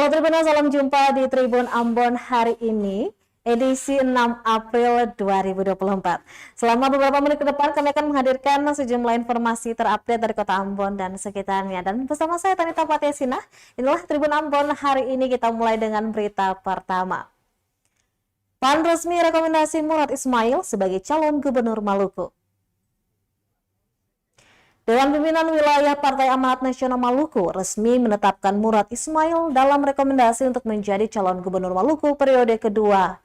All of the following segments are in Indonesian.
Halo Tribuners, salam jumpa di Tribun Ambon hari ini, edisi 6 April 2024. Selama beberapa menit ke depan, kami akan menghadirkan sejumlah informasi terupdate dari Kota Ambon dan sekitarnya. Dan bersama saya, Tanita Patiasina, inilah Tribun Ambon hari ini. Kita mulai dengan berita pertama. PAN resmi rekomendasi Murad Ismail sebagai calon gubernur Maluku. Dewan Pimpinan Wilayah Partai Amanat Nasional Maluku resmi menetapkan Murad Ismail dalam rekomendasi untuk menjadi calon gubernur Maluku periode kedua.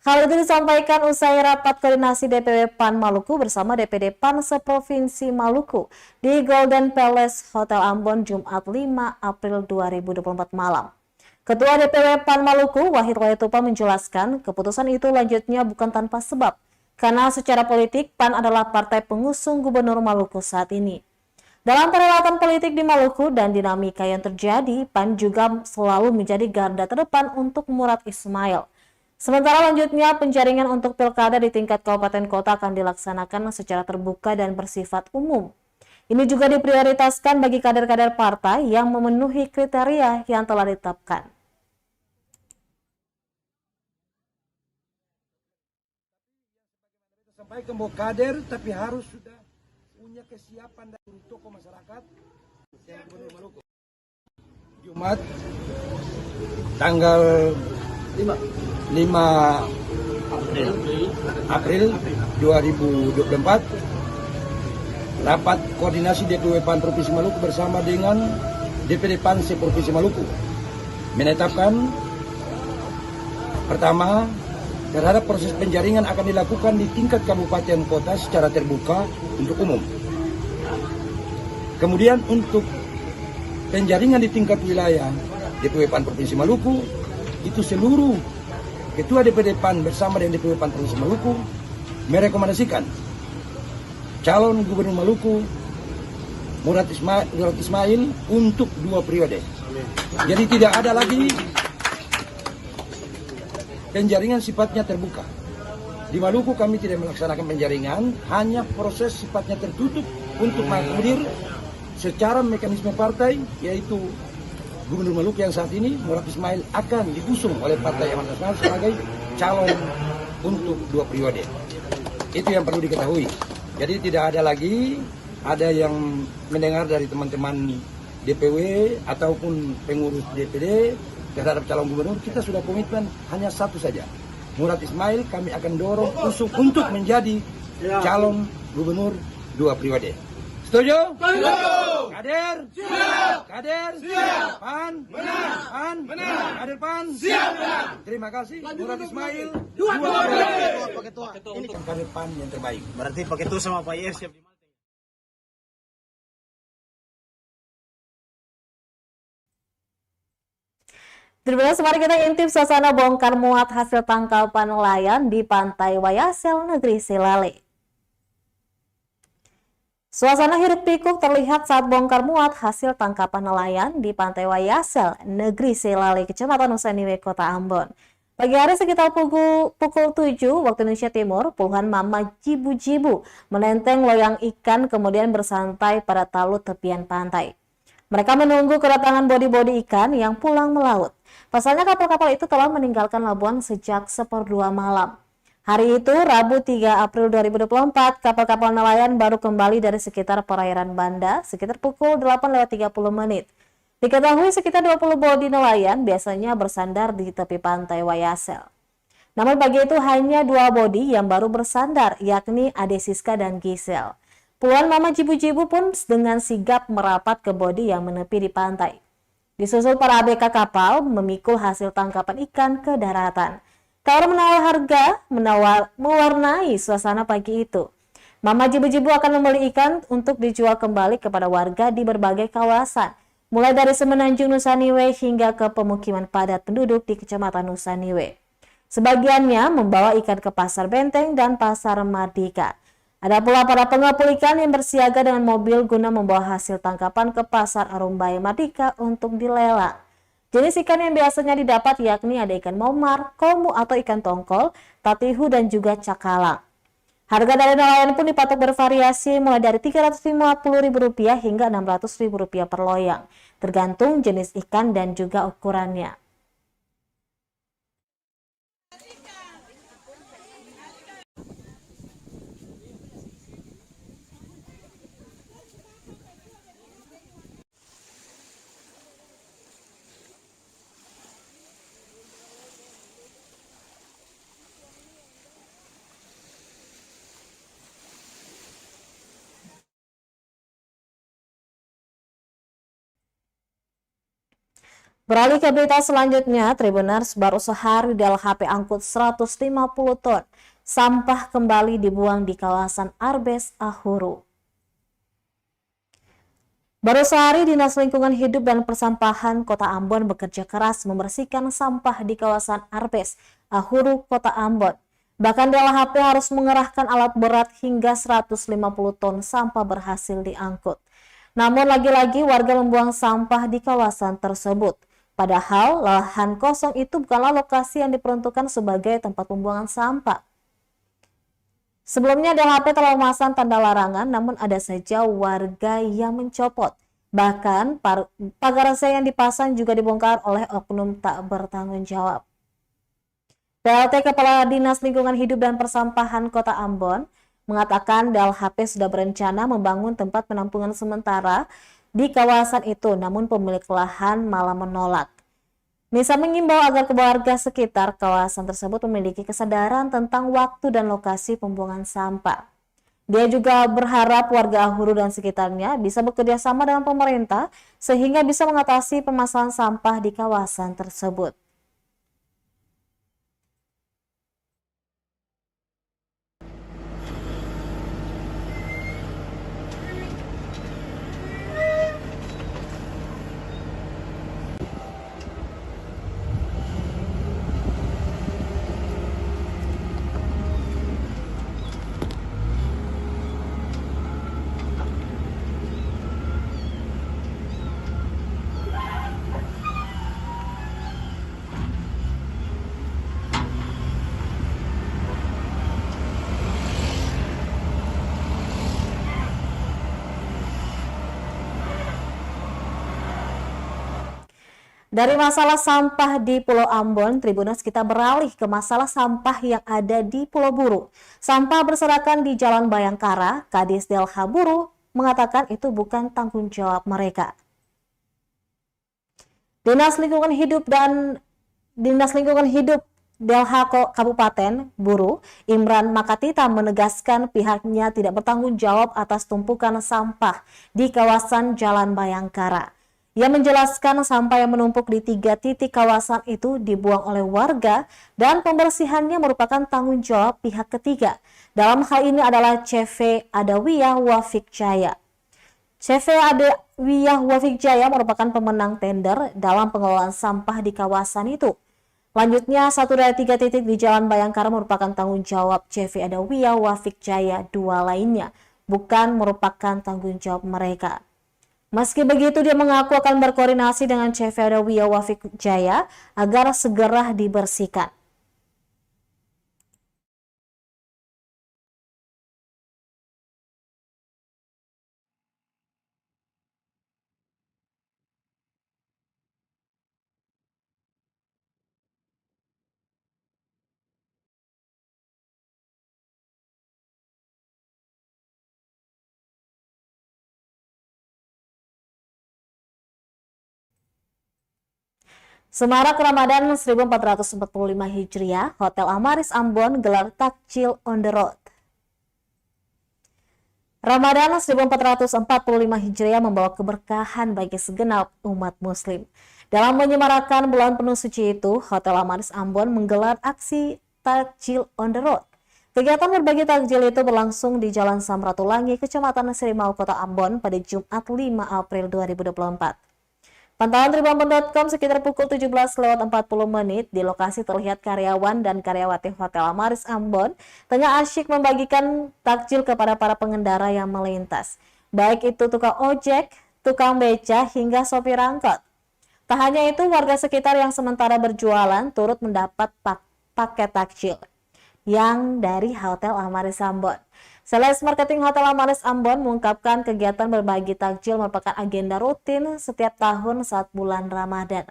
Hal itu disampaikan usai rapat koordinasi DPW PAN Maluku bersama DPD PAN seprovinsi Maluku di Golden Palace Hotel Ambon Jumat 5 April 2024 malam. Ketua DPW PAN Maluku, Wahid Wayatupa, menjelaskan keputusan itu lanjutnya bukan tanpa sebab. Karena secara politik, PAN adalah partai pengusung gubernur Maluku saat ini. Dalam perhelatan politik di Maluku dan dinamika yang terjadi, PAN juga selalu menjadi garda terdepan untuk Murad Ismail. Sementara lanjutnya, penjaringan untuk pilkada di tingkat kabupaten kota akan dilaksanakan secara terbuka dan bersifat umum. Ini juga diprioritaskan bagi kader-kader partai yang memenuhi kriteria yang telah ditetapkan. Sampaikan bahwa kader tapi harus sudah punya kesiapan dari tokoh masyarakat yang gubernur Maluku. Jumat tanggal 5 April 2024 rapat koordinasi DPW PAN Provinsi Maluku bersama dengan DPD PAN Provinsi Maluku menetapkan pertama, terhadap proses penjaringan akan dilakukan di tingkat kabupaten kota secara terbuka untuk umum. Kemudian untuk penjaringan di tingkat wilayah DPW PAN Provinsi Maluku, itu seluruh ketua DPD PAN bersama dengan DPW PAN Provinsi Maluku merekomendasikan calon gubernur Maluku Murad Ismail untuk 2 periode. Jadi tidak ada lagi penjaringan sifatnya terbuka. Di Maluku kami tidak melaksanakan penjaringan, hanya proses sifatnya tertutup untuk mengakomodir secara mekanisme partai, yaitu Gubernur Maluku yang saat ini, Murad Ismail, akan diusung oleh Partai Amanat Nasional sebagai calon untuk 2 periode. Itu yang perlu diketahui. Jadi tidak ada lagi yang mendengar dari teman-teman DPW ataupun pengurus DPD terhadap calon gubernur. Kita sudah komitmen hanya satu saja, Murad Ismail kami akan dorong usung untuk menjadi calon gubernur 2 periode. Setuju? Setuju. Kader? Siap. Kader? Siap. PAN? Benar. PAN? Benar. Kader PAN? Siap. Benar. Terima kasih. Murad Ismail 2 periode. Pak Ketua. Ini kader PAN yang terbaik. Berarti Pak Ketua sama Pak Yes siap. Tribuners, mari kita intip suasana bongkar muat hasil tangkapan nelayan di Pantai Wayasel, Negeri Silale. Suasana hiruk pikuk terlihat saat bongkar muat hasil tangkapan nelayan di Pantai Wayasel, Negeri Silale, Kecamatan Nusaniwe, Kota Ambon. Pagi hari sekitar pukul 7 waktu Indonesia Timur, puluhan mama jibu-jibu menenteng loyang ikan kemudian bersantai pada talut tepian pantai. Mereka menunggu kedatangan bodi-bodi ikan yang pulang melaut. Pasalnya kapal-kapal itu telah meninggalkan Labuan sejak 1/2 malam. Hari itu, Rabu 3 April 2024, kapal-kapal nelayan baru kembali dari sekitar perairan Banda sekitar pukul 8.30 menit. Diketahui sekitar 20 bodi nelayan biasanya bersandar di tepi pantai Wayasel. Namun pagi itu hanya 2 bodi yang baru bersandar, yakni Ade Siska dan Gisel. Puluhan mama jibu-jibu pun dengan sigap merapat ke bodi yang menepi di pantai. Disusul para ABK kapal memikul hasil tangkapan ikan ke daratan. Tawar menawar harga mewarnai suasana pagi itu. Mama jibu-jibu akan membeli ikan untuk dijual kembali kepada warga di berbagai kawasan, mulai dari Semenanjung Nusaniwe hingga ke pemukiman padat penduduk di Kecamatan Nusaniwe. Sebagiannya membawa ikan ke Pasar Benteng dan Pasar Mardika. Ada pula para pengepul ikan yang bersiaga dengan mobil guna membawa hasil tangkapan ke Pasar Arumbaya Mardika untuk dilelang. Jenis ikan yang biasanya didapat yakni ada ikan momar, komu atau ikan tongkol, tatihu dan juga cakalang. Harga dari nelayan pun dipatok bervariasi mulai dari Rp350.000 hingga Rp600.000 per loyang, tergantung jenis ikan dan juga ukurannya. Beralih ke berita selanjutnya, Tribuners baru sehari DLHP angkut 150 ton sampah kembali dibuang di kawasan Arbes Ahuru. Baru sehari Dinas Lingkungan Hidup dan Persampahan Kota Ambon bekerja keras membersihkan sampah di kawasan Arbes Ahuru, Kota Ambon. Bahkan DLHP harus mengerahkan alat berat hingga 150 ton sampah berhasil diangkut. Namun lagi-lagi warga membuang sampah di kawasan tersebut. Padahal lahan kosong itu bukanlah lokasi yang diperuntukkan sebagai tempat pembuangan sampah. Sebelumnya DLHP telah memasang tanda larangan, namun ada saja warga yang mencopot. Bahkan pagar seng yang dipasang juga dibongkar oleh oknum tak bertanggung jawab. PLT Kepala Dinas Lingkungan Hidup dan Persampahan Kota Ambon mengatakan DLHP sudah berencana membangun tempat penampungan sementara di kawasan itu, namun pemilik lahan malah menolak. Nisa mengimbau agar warga sekitar kawasan tersebut memiliki kesadaran tentang waktu dan lokasi pembuangan sampah. Dia juga berharap warga Ahuru dan sekitarnya bisa bekerja sama dengan pemerintah sehingga bisa mengatasi permasalahan sampah di kawasan tersebut. Dari masalah sampah di Pulau Ambon, Tribuners kita beralih ke masalah sampah yang ada di Pulau Buru. Sampah berserakan di Jalan Bayangkara, Kadis Delha Buru mengatakan itu bukan tanggung jawab mereka. Dinas Lingkungan Hidup Delha Kabupaten Buru, Imran Makatita menegaskan pihaknya tidak bertanggung jawab atas tumpukan sampah di kawasan Jalan Bayangkara. Ia menjelaskan sampah yang menumpuk di 3 titik kawasan itu dibuang oleh warga dan pembersihannya merupakan tanggung jawab pihak ketiga. Dalam hal ini adalah CV Adawiyah Wafik Jaya. CV Adawiyah Wafik Jaya merupakan pemenang tender dalam pengelolaan sampah di kawasan itu. Lanjutnya, 1 dari 3 titik di Jalan Bayangkara merupakan tanggung jawab CV Adawiyah Wafik Jaya, 2 lainnya bukan merupakan tanggung jawab mereka. Meski begitu, dia mengaku akan berkoordinasi dengan CV Adawiyah Wafik Jaya agar segera dibersihkan. Semarak Ramadan 1445 Hijriah, Hotel Amaris Ambon gelar takjil on the road. Ramadan 1445 Hijriah membawa keberkahan bagi segenap umat muslim. Dalam menyemarakan bulan penuh suci itu, Hotel Amaris Ambon menggelar aksi takjil on the road. Kegiatan berbagi takjil itu berlangsung di Jalan Samratulangi, Kecamatan Serimau, Kota Ambon pada Jumat 5 April 2024. Pantauan Tribunambon.com sekitar pukul 17.40 di lokasi terlihat karyawan dan karyawati Hotel Amaris Ambon tengah asyik membagikan takjil kepada para pengendara yang melintas, baik itu tukang ojek, tukang beca, hingga sopir angkot. Tak hanya itu, warga sekitar yang sementara berjualan turut mendapat paket takjil. yang dari Hotel Amaris Ambon. Sales Marketing Hotel Amaris Ambon mengungkapkan kegiatan berbagi takjil merupakan agenda rutin setiap tahun saat bulan Ramadan.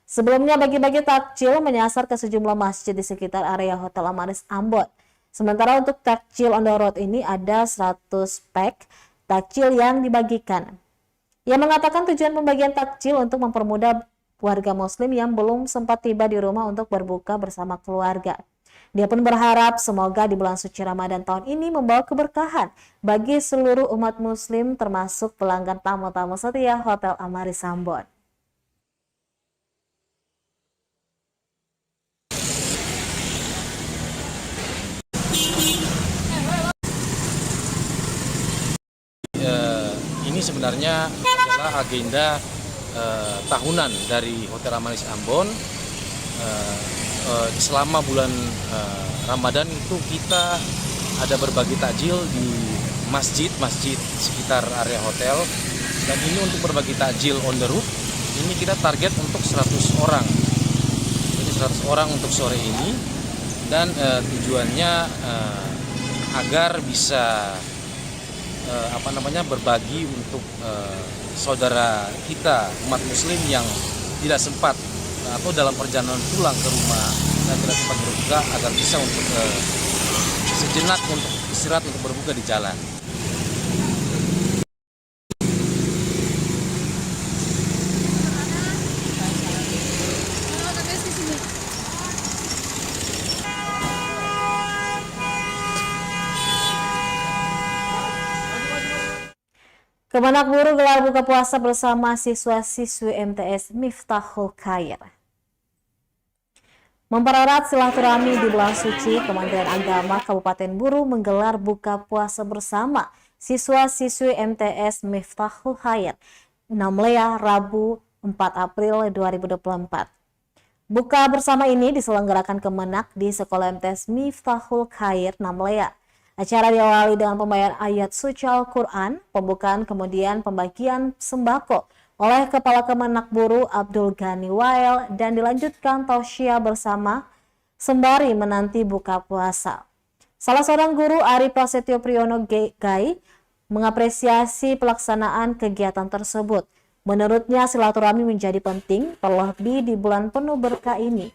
Sebelumnya bagi-bagi takjil menyasar ke sejumlah masjid di sekitar area Hotel Amaris Ambon. Sementara untuk takjil on the road ini ada 100 pack takjil yang dibagikan. Ia mengatakan tujuan pembagian takjil untuk mempermudah warga muslim yang belum sempat tiba di rumah untuk berbuka bersama keluarga. Dia pun berharap semoga di bulan suci Ramadan tahun ini membawa keberkahan bagi seluruh umat muslim termasuk pelanggan tamu-tamu setia Hotel Amaris Ambon. Ini sebenarnya adalah agenda tahunan dari Hotel Amaris Ambon. Selama bulan Ramadan itu kita ada berbagi takjil di masjid sekitar area hotel, dan ini untuk berbagi takjil on the road. Ini kita target untuk 100 orang. Jadi 100 orang untuk sore ini, dan tujuannya agar bisa berbagi untuk saudara kita umat muslim yang tidak sempat atau dalam perjalanan pulang ke rumah dan tidak sempat berbuka, agar bisa untuk sejenak untuk istirahat untuk berbuka di jalan. Kemenak Buru gelar buka puasa bersama siswa-siswi MTS Miftahul Khair. Mempererat silaturahmi di bulan suci, Kementerian Agama Kabupaten Buru menggelar buka puasa bersama siswa-siswi MTS Miftahul Khair, Namlea, Rabu 4 April 2024. Buka bersama ini diselenggarakan Kemenak di Sekolah MTS Miftahul Khair, Namlea. Acara diawali dengan pembacaan ayat suci Al-Quran, pembukaan kemudian pembagian sembako oleh Kepala Kemenak Buru Abdul Ghani Wael dan dilanjutkan tausiah bersama sembari menanti buka puasa. Salah seorang guru Ari Prasetyo Priyono Gai mengapresiasi pelaksanaan kegiatan tersebut. Menurutnya silaturahmi menjadi penting terlebih di bulan penuh berkah ini.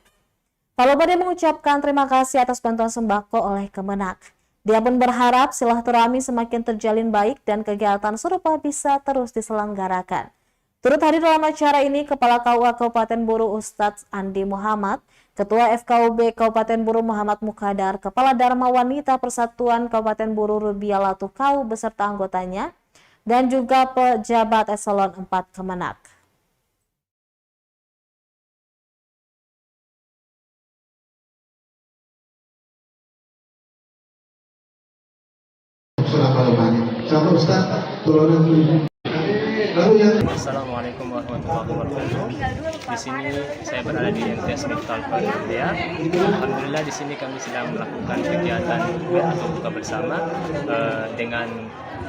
Lalu dia mengucapkan terima kasih atas bantuan sembako oleh Kemenak. Dia pun berharap silaturahmi semakin terjalin baik dan kegiatan serupa bisa terus diselenggarakan. Turut hadir dalam acara ini Kepala KUA Kabupaten Buru Ustadz Andi Muhammad, Ketua FKUB Kabupaten Buru Muhammad Mukadar, Kepala Dharma Wanita Persatuan Kabupaten Buru Rubia Latukau beserta anggotanya, dan juga pejabat eselon 4 Kemenak. Assalamualaikum warahmatullahi wabarakatuh. Di sini saya berada di MTS Miftahul Khair. Alhamdulillah di sini kami sedang melakukan kegiatan atau buka bersama dengan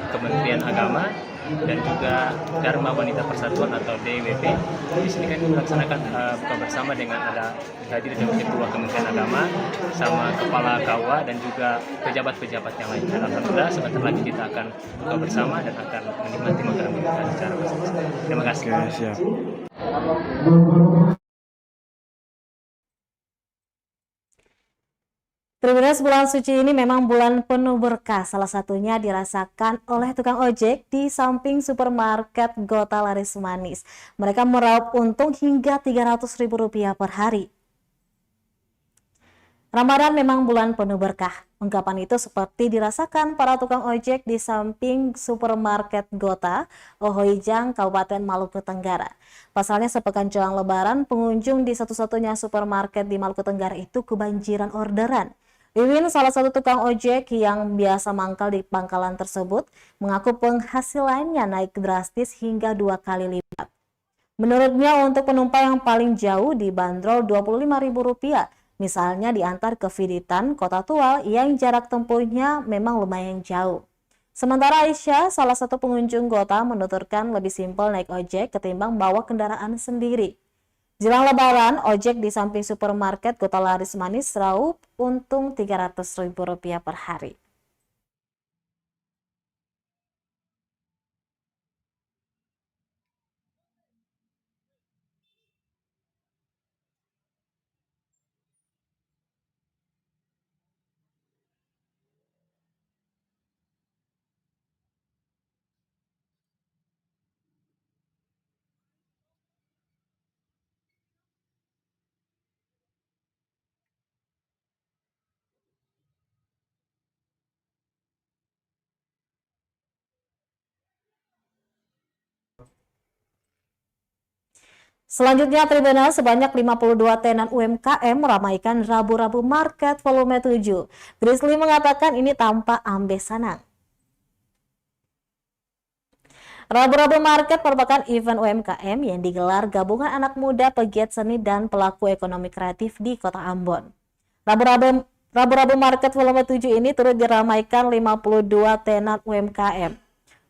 Kementerian Agama dan juga Dharma Wanita Persatuan atau DWP. Di sini kami melaksanakan buka bersama dengan ada hadir dengan Ketua Kementerian Agama sama Kepala KUA dan juga pejabat-pejabat yang lain. Dan alhamdulillah sebentar lagi kita akan buka bersama dan akan menikmati makanan kita secara bersama. Terima kasih. Siap. Tribuners, bulan suci ini memang bulan penuh berkah. Salah satunya dirasakan oleh tukang ojek di samping supermarket Gota Laris Manis. Mereka meraup untung hingga Rp300.000 per hari. Ramadan memang bulan penuh berkah. Ungkapan itu seperti dirasakan para tukang ojek di samping supermarket Gota, Ohoijang, Kabupaten Maluku Tenggara. Pasalnya sepekan jelang Lebaran, pengunjung di satu-satunya supermarket di Maluku Tenggara itu kebanjiran orderan. Wiwin, salah satu tukang ojek yang biasa mangkal di pangkalan tersebut, mengaku penghasilannya naik drastis hingga 2 kali lipat. Menurutnya untuk penumpang yang paling jauh dibanderol Rp25.000, misalnya diantar ke Viditan, Kota Tual yang jarak tempuhnya memang lumayan jauh. Sementara Aisyah, salah satu pengunjung Gota, menuturkan lebih simpel naik ojek ketimbang bawa kendaraan sendiri. Jelang Lebaran, ojek di samping supermarket Kota Laris Manis raup untung Rp300.000 per hari. Selanjutnya, Tribunal sebanyak 52 tenan UMKM meramaikan Rabu-Rabu Market volume 7. Grizzly mengatakan ini tanpa ambesanang. Rabu-Rabu Market merupakan event UMKM yang digelar gabungan anak muda, pegiat seni, dan pelaku ekonomi kreatif di Kota Ambon. Rabu-Rabu Market volume 7 ini turut diramaikan 52 tenan UMKM.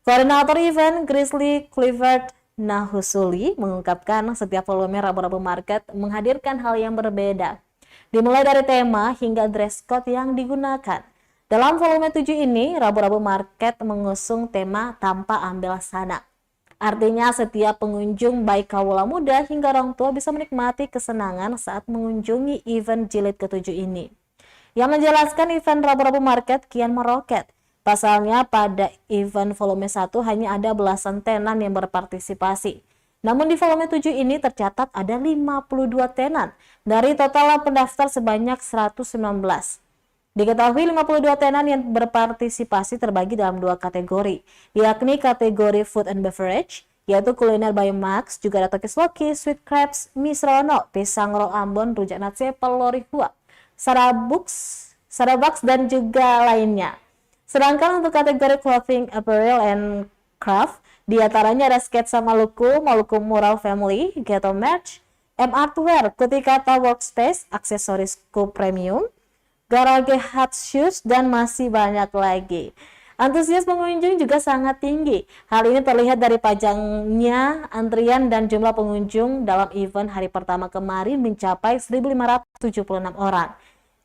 Koordinator event Grizzly Clifford Nahusuli mengungkapkan setiap volume Rabu-Rabu Market menghadirkan hal yang berbeda, dimulai dari tema hingga dress code yang digunakan. Dalam volume 7 ini, Rabu-Rabu Market mengusung tema tanpa ambil sana. Artinya setiap pengunjung baik kaula muda hingga orang tua bisa menikmati kesenangan saat mengunjungi event jilid ke-7 ini. Yang menjelaskan event Rabu-Rabu Market kian meroket. Pasalnya pada event volume 1 hanya ada belasan tenan yang berpartisipasi. Namun di volume 7 ini tercatat ada 52 tenan dari total pendaftar sebanyak 119. Diketahui 52 tenan yang berpartisipasi terbagi dalam 2 kategori, yakni kategori Food and Beverage, yaitu kuliner by Max, juga ada Toki's-Loki, Sweet Crabs, Misrono, Pisang Roll Ambon, Rujak Natse, Pelori Hua, Starbucks, dan juga lainnya. Sedangkan untuk kategori Clothing, Apparel, and Craft, diantaranya ada Sketsa Maluku, Maluku Mural Family, Ghetto Merch, M Artwear, Kutikata Workspace, Aksesorisku Premium, Garage Hat Shoes, dan masih banyak lagi. Antusias pengunjung juga sangat tinggi. Hal ini terlihat dari panjangnya antrian dan jumlah pengunjung dalam event hari pertama kemarin mencapai 1.576 orang.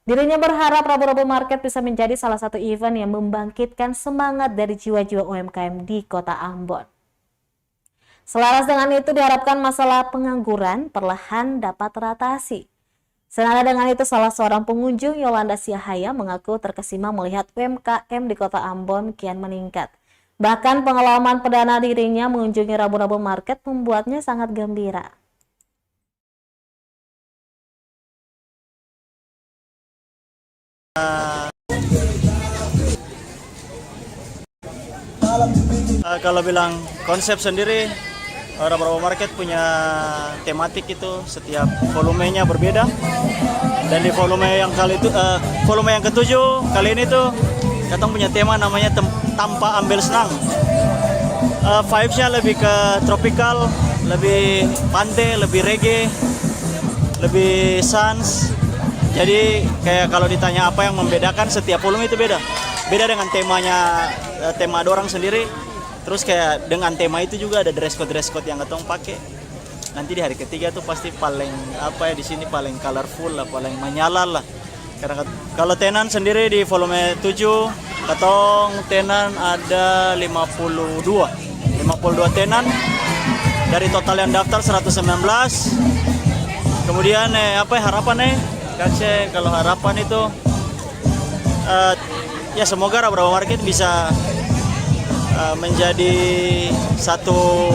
Dirinya berharap Rabu-Rabu Market bisa menjadi salah satu event yang membangkitkan semangat dari jiwa-jiwa UMKM di Kota Ambon. Selaras dengan itu, diharapkan masalah pengangguran perlahan dapat teratasi. Senada dengan itu, salah seorang pengunjung, Yolanda Siahaya, mengaku terkesima melihat UMKM di Kota Ambon kian meningkat. Bahkan pengalaman perdana dirinya mengunjungi Rabu-Rabu Market membuatnya sangat gembira. Kalau bilang konsep sendiri, Rabu-Rabu Market punya tematik itu, setiap volumenya berbeda. Dan di volume yang volume yang ketujuh kali ini tuh kita punya tema namanya tanpa ambil senang. Vibes-nya lebih ke tropical, lebih pantai, lebih reggae, lebih sans. Jadi kayak kalau ditanya apa yang membedakan, setiap volume itu beda. Beda dengan temanya, tema dorang sendiri. Terus kayak dengan tema itu juga ada dress code yang ketong pakai. Nanti di hari ketiga tuh pasti paling di sini paling colorful lah, paling menyala lah. Karena kalau tenan sendiri di volume 7, ketong tenan ada 52 tenan. Dari total yang daftar 119. Kemudian harapan kalau harapan itu ya semoga Rabu-Rabu Market bisa menjadi satu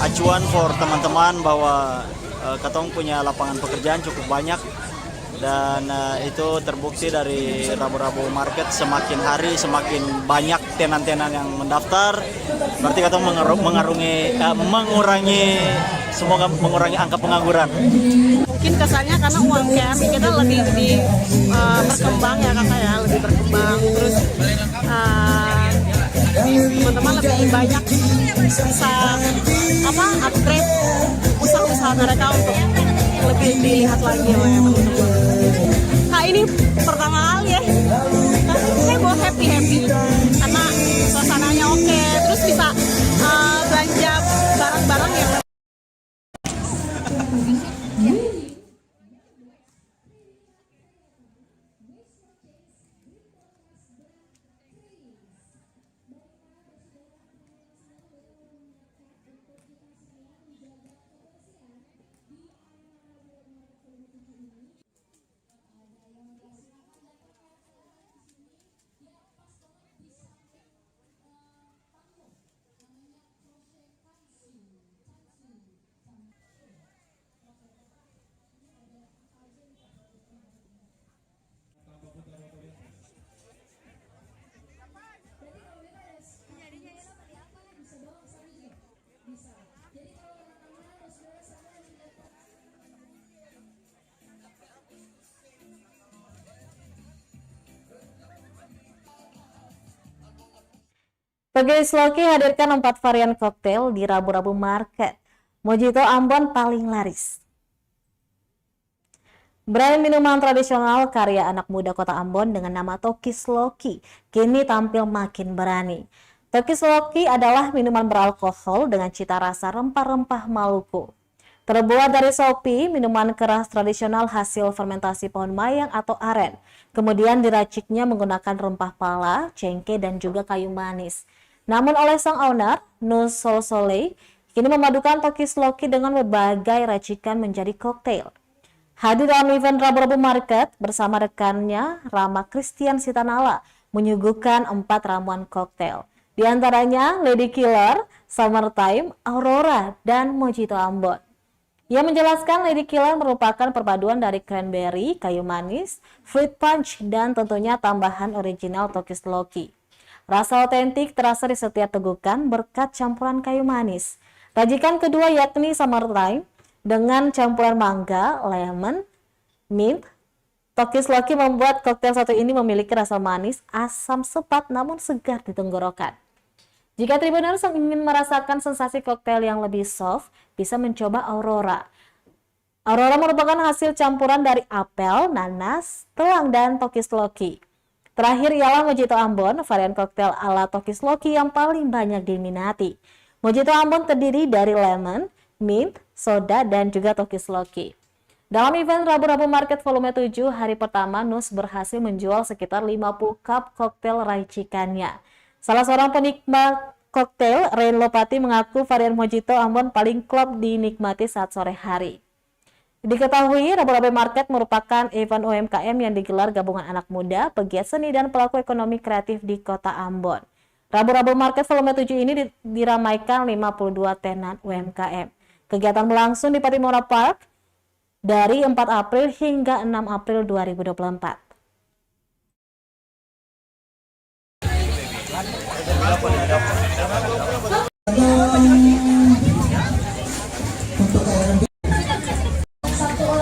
acuan for teman-teman bahwa katong punya lapangan pekerjaan cukup banyak, dan itu terbukti dari Rabu-Rabu Market semakin hari semakin banyak tenan-tenan yang mendaftar, berarti katong mengurangi angka pengangguran. Mungkin kesannya karena UMKM kita lebih berkembang ya kakak ya, lebih berkembang, terus teman-teman lebih banyak bisa upgrade usaha-usaha mereka untuk lebih dilihat lagi ya teman-teman. Nah ini pertama kali ya, saya mau happy karena suasananya oke, terus bisa belanja barang-barang yang Tokis Loki hadirkan 4 varian koktail di Rabu-Rabu Market. Mojito Ambon paling laris. Brand minuman tradisional karya anak muda kota Ambon dengan nama Tokis Loki kini tampil makin berani. Tokis Loki adalah minuman beralkohol dengan cita rasa rempah-rempah Maluku. Terbuat dari sopi, minuman keras tradisional hasil fermentasi pohon mayang atau aren. Kemudian diraciknya menggunakan rempah pala, cengkeh, dan juga kayu manis. Namun oleh sang owner, Nus Solsole, kini memadukan Tokis Loki dengan berbagai racikan menjadi koktail. Hadir dalam event Rabu-Rabu Market bersama rekannya, Rama Christian Sitanala, menyuguhkan 4 ramuan koktail. Di antaranya Lady Killer, Summertime, Aurora, dan Mojito Ambon. Ia menjelaskan Lady Killer merupakan perpaduan dari cranberry, kayu manis, fruit punch, dan tentunya tambahan original Tokis Loki. Rasa otentik terasa di setiap tegukan berkat campuran kayu manis. Racikan kedua yakni Summertime dengan campuran mangga, lemon, mint. Tokis Loki membuat koktail satu ini memiliki rasa manis, asam sepat namun segar di tenggorokan. Jika Tribuners ingin merasakan sensasi koktail yang lebih soft, bisa mencoba Aurora. Aurora merupakan hasil campuran dari apel, nanas, telang, dan Tokis Loki. Terakhir ialah Mojito Ambon, varian koktail ala Tokis Loki yang paling banyak diminati. Mojito Ambon terdiri dari lemon, mint, soda, dan juga Tokis Loki. Dalam event Rabu-Rabu Market volume 7, hari pertama Nus berhasil menjual sekitar 50 cup koktail racikannya. Salah seorang penikmat koktail, Rain Lopati, mengaku varian Mojito Ambon paling klop dinikmati saat sore hari. Diketahui, Rabu-Rabu Market merupakan event UMKM yang digelar gabungan anak muda, pegiat seni, dan pelaku ekonomi kreatif di kota Ambon. Rabu-Rabu Market volume 7 ini diramaikan 52 tenan UMKM. Kegiatan berlangsung di Patimura Park dari 4 April hingga 6 April 2024.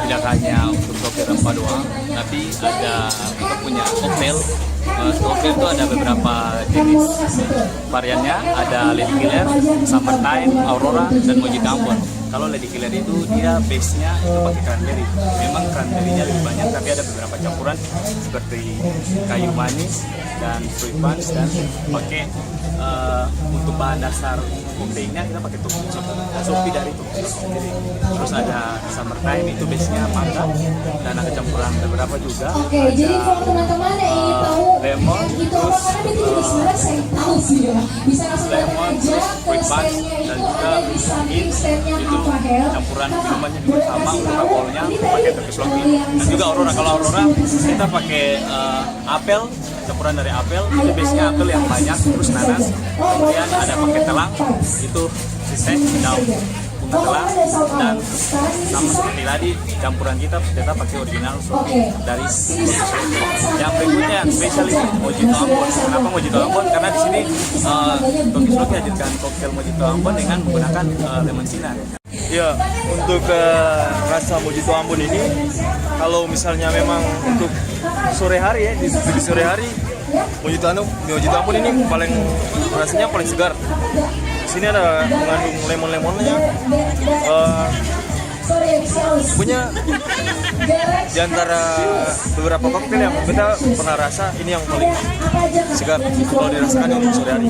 Tidak hanya untuk kopi rempah doang, tapi ada kita punya koktail. Koktail itu ada beberapa jenis variannya, ada Lady Killer, Summertime, Aurora, dan Mojito Ambon. Kalau Lady Killer itu dia base-nya itu pakai cranberry. Memang cranberry-nya lebih banyak, tapi ada beberapa campuran seperti kayu manis dan fruit punch, dan pakai untuk bahan dasar koktailnya kita pakai sopi dari Tokis sendiri. Terus ada Summertime, itu base-nya mangga, dan ada campuran beberapa juga. Oke, jadi kalau teman-teman yang ingin tahu lemon, itu terus apa namanya itu sebenarnya saya tahu sih ya. Bisa langsung datang lemon, aja terus ke fruit punch, stand-nya dan itu juga ada di samping mint. stand-nya Itu apa Hel. campuran minumannya juga sama, untuk alkoholnya pakai Tokis Loki. Dan juga Aurora, kalau Aurora kita pakai apel, campuran dari apel, itu biasanya apel yang banyak, terus nanas, kemudian ada pakai telang, itu sisek, daun bunga telang, dan sama seperti tadi campuran kita pakai original sopi dari Tokis Loki. Yang berikutnya spesial ini Mojito Ambon. Kenapa Mojito Ambon? Karena di sini Tokis Loki hadirkan koktail Mojito Ambon dengan menggunakan lemon sinar. Ya, untuk rasa Mojito Ambon ini, kalau misalnya memang untuk sore hari ya, di sore hari, Mojito Ambon ini paling rasanya paling segar. Di sini ada mengandung lemon-lemonnya. Punya di antara beberapa koktail yang kita pernah rasa, ini yang paling segar kalau dirasakan untuk sore hari.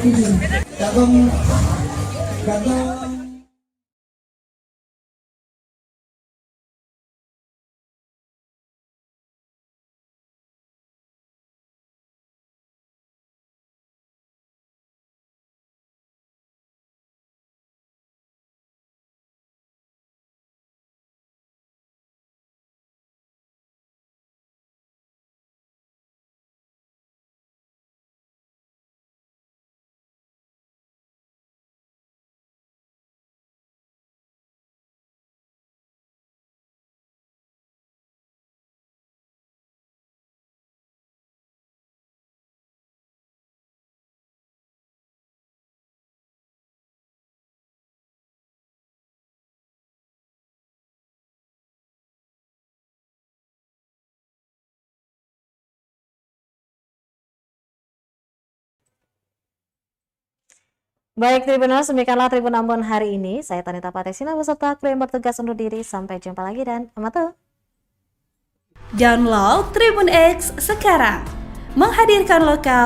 Baik Tribuners, demikianlah Tribun Ambon hari ini. Saya Tanita Patesina beserta kru yang bertugas undur diri. Sampai jumpa lagi dan amatuh. Download Tribun X sekarang, menghadirkan lokal